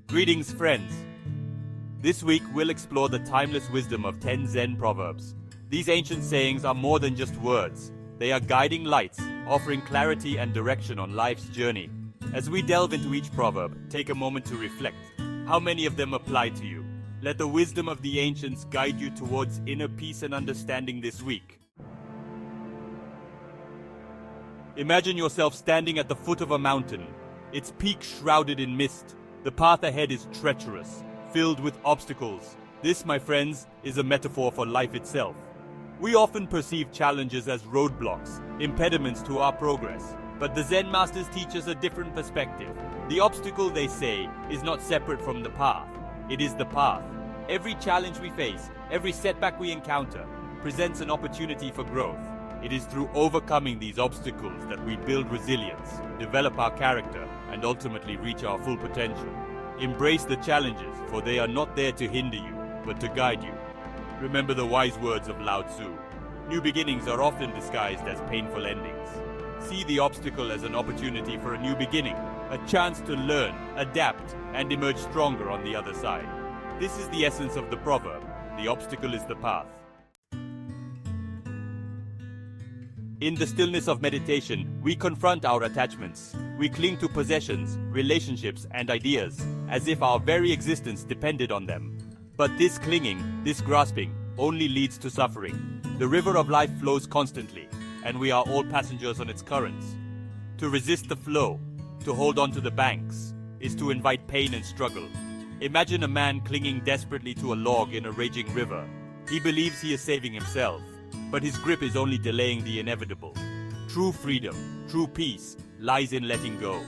Greetings, friends. This week we'll explore the timeless wisdom of 10 Zen proverbs. These ancient sayings are more than just words. They are guiding lights, offering clarity and direction on life's journey. As we delve into each proverb, take a moment to reflect. How many of them apply to you? Let the wisdom of the ancients guide you towards inner peace and understanding this week. Imagine yourself standing at the foot of a mountain, its peak shrouded in mist. The path ahead is treacherous, filled with obstacles. This, my friends, is a metaphor for life itself. We often perceive challenges as roadblocks, impediments to our progress. But the Zen masters teach us a different perspective. The obstacle, they say, is not separate from the path. It is the path. Every challenge we face, every setback we encounter, presents an opportunity for growth. It is through overcoming these obstacles that we build resilience, develop our character, and ultimately reach our full potential. Embrace the challenges, for they are not there to hinder you, but to guide you. Remember the wise words of Lao Tzu. New beginnings are often disguised as painful endings. See the obstacle as an opportunity for a new beginning, a chance to learn, adapt, and emerge stronger on the other side. This is the essence of the proverb. The obstacle is the path. In the stillness of meditation, we confront our attachments. We cling to possessions, relationships, and ideas, as if our very existence depended on them. But this clinging, this grasping, only leads to suffering. The river of life flows constantly, and we are all passengers on its currents. To resist the flow, to hold on to the banks, is to invite pain and struggle. Imagine a man clinging desperately to a log in a raging river. He believes he is saving himself, but his grip is only delaying the inevitable. True freedom, true peace, lies in letting go.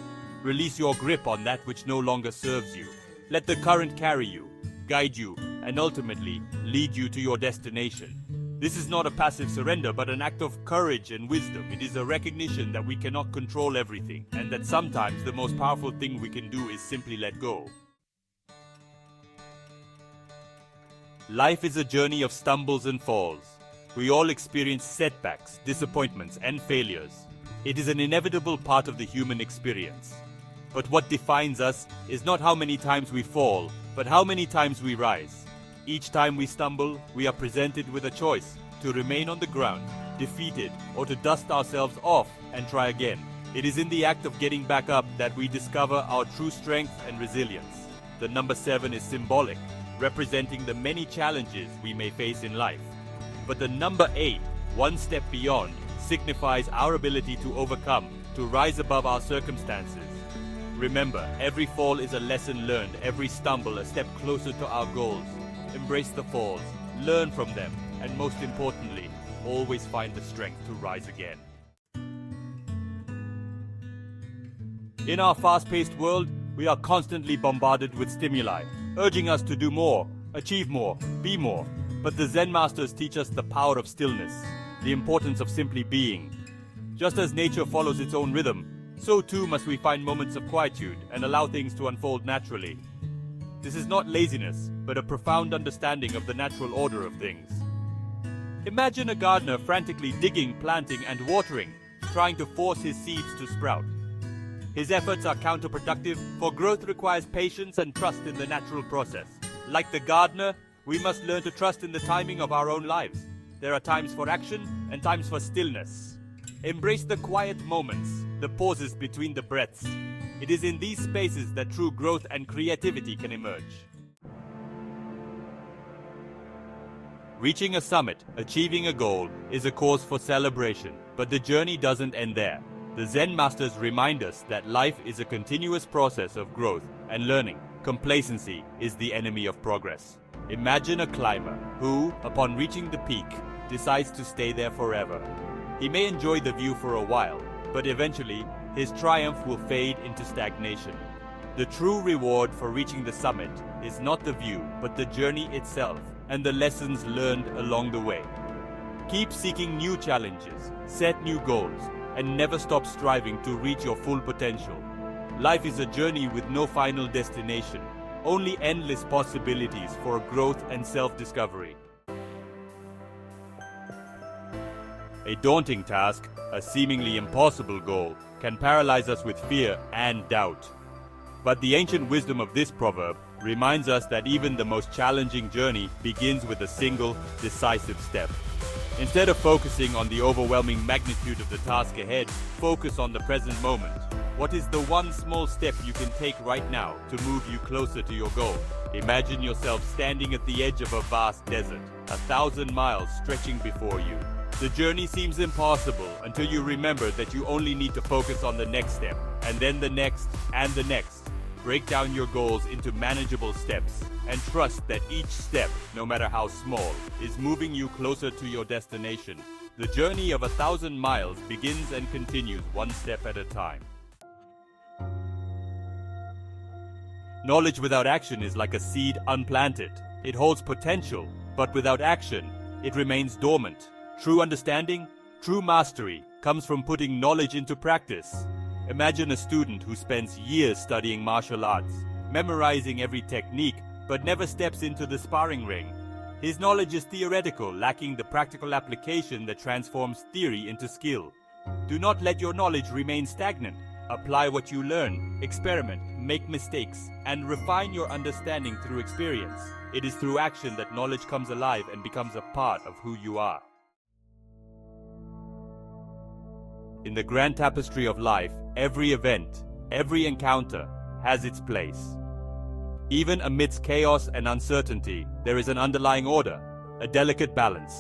Release your grip on that which no longer serves you. Let the current carry you, guide you, and ultimately lead you to your destination. This is not a passive surrender, but an act of courage and wisdom. It is a recognition that we cannot control everything, and that sometimes the most powerful thing we can do is simply let go. Life is a journey of stumbles and falls. We all experience setbacks, disappointments, and failures. It is an inevitable part of the human experience. But what defines us is not how many times we fall, but how many times we rise. Each time we stumble, we are presented with a choice to remain on the ground, defeated, or to dust ourselves off and try again. It is in the act of getting back up that we discover our true strength and resilience. The number 7 is symbolic, representing the many challenges we may face in life. But the number 8, one step beyond, signifies our ability to overcome, to rise above our circumstances. Remember, every fall is a lesson learned, every stumble a step closer to our goals. Embrace the falls, learn from them, and most importantly, always find the strength to rise again. In our fast-paced world, we are constantly bombarded with stimuli, urging us to do more, achieve more, be more. But the Zen masters teach us the power of stillness, the importance of simply being. Just as nature follows its own rhythm, so too must we find moments of quietude and allow things to unfold naturally. This is not laziness, but a profound understanding of the natural order of things. Imagine a gardener frantically digging, planting, and watering, trying to force his seeds to sprout. His efforts are counterproductive, for growth requires patience and trust in the natural process. Like the gardener, we must learn to trust in the timing of our own lives. There are times for action and times for stillness. Embrace the quiet moments, the pauses between the breaths. It is in these spaces that true growth and creativity can emerge. Reaching a summit, achieving a goal, is a cause for celebration, but the journey doesn't end there. The Zen masters remind us that life is a continuous process of growth and learning. Complacency is the enemy of progress. Imagine a climber who, upon reaching the peak, decides to stay there forever. He may enjoy the view for a while, but eventually, his triumph will fade into stagnation. The true reward for reaching the summit is not the view, but the journey itself and the lessons learned along the way. Keep seeking new challenges, set new goals, and never stop striving to reach your full potential. Life is a journey with no final destination, only endless possibilities for growth and self-discovery. A daunting task, a seemingly impossible goal, can paralyze us with fear and doubt. But the ancient wisdom of this proverb reminds us that even the most challenging journey begins with a single, decisive step. Instead of focusing on the overwhelming magnitude of the task ahead, focus on the present moment. What is the one small step you can take right now to move you closer to your goal? Imagine yourself standing at the edge of a vast desert, 1,000 miles stretching before you. The journey seems impossible until you remember that you only need to focus on the next step, and then the next, and the next. Break down your goals into manageable steps, and trust that each step, no matter how small, is moving you closer to your destination. The journey of 1,000 miles begins and continues one step at a time. Knowledge without action is like a seed unplanted. It holds potential, but without action, it remains dormant. True understanding, true mastery, comes from putting knowledge into practice. Imagine a student who spends years studying martial arts, memorizing every technique, but never steps into the sparring ring. His knowledge is theoretical, lacking the practical application that transforms theory into skill. Do not let your knowledge remain stagnant. Apply what you learn, experiment, make mistakes, and refine your understanding through experience. It is through action that knowledge comes alive and becomes a part of who you are. In the grand tapestry of life, every event, every encounter has its place. Even amidst chaos and uncertainty, there is an underlying order, a delicate balance.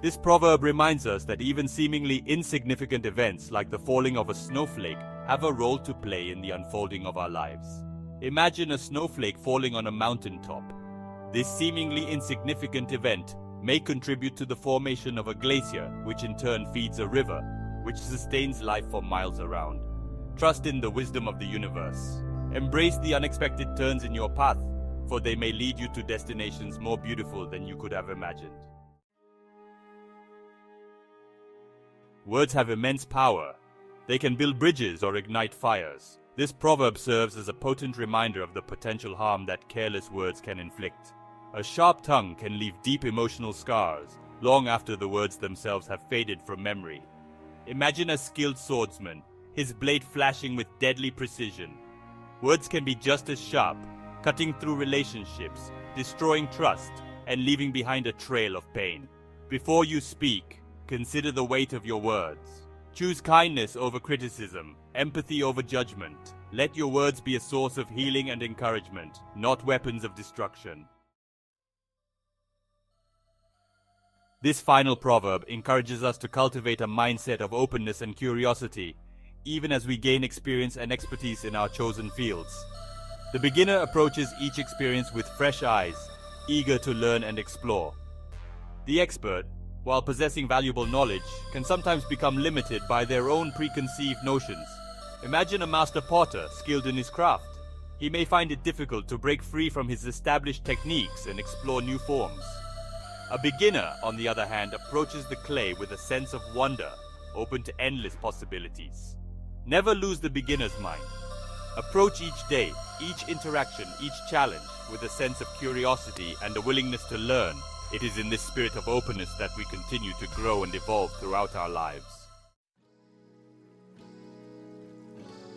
This proverb reminds us that even seemingly insignificant events like the falling of a snowflake have a role to play in the unfolding of our lives. Imagine a snowflake falling on a mountaintop. This seemingly insignificant event may contribute to the formation of a glacier, which in turn feeds a river, which sustains life for miles around. Trust in the wisdom of the universe. Embrace the unexpected turns in your path, for they may lead you to destinations more beautiful than you could have imagined. Words have immense power. They can build bridges or ignite fires. This proverb serves as a potent reminder of the potential harm that careless words can inflict. A sharp tongue can leave deep emotional scars, long after the words themselves have faded from memory. Imagine a skilled swordsman, his blade flashing with deadly precision. Words can be just as sharp, cutting through relationships, destroying trust, and leaving behind a trail of pain. Before you speak, consider the weight of your words. Choose kindness over criticism, empathy over judgment. Let your words be a source of healing and encouragement, not weapons of destruction. This final proverb encourages us to cultivate a mindset of openness and curiosity, even as we gain experience and expertise in our chosen fields. The beginner approaches each experience with fresh eyes, eager to learn and explore. The expert, while possessing valuable knowledge, can sometimes become limited by their own preconceived notions. Imagine a master potter skilled in his craft. He may find it difficult to break free from his established techniques and explore new forms. A beginner, on the other hand, approaches the clay with a sense of wonder, open to endless possibilities. Never lose the beginner's mind. Approach each day, each interaction, each challenge with a sense of curiosity and a willingness to learn. It is in this spirit of openness that we continue to grow and evolve throughout our lives.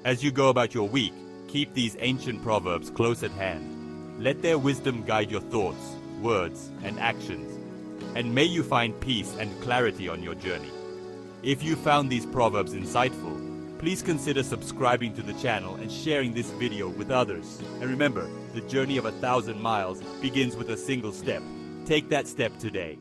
As you go about your week, keep these ancient proverbs close at hand. Let their wisdom guide your thoughts, words, and actions, and may you find peace and clarity on your journey. If you found these proverbs insightful, please consider subscribing to the channel and sharing this video with others. And remember, the journey of 1,000 miles begins with a single step. Take that step today.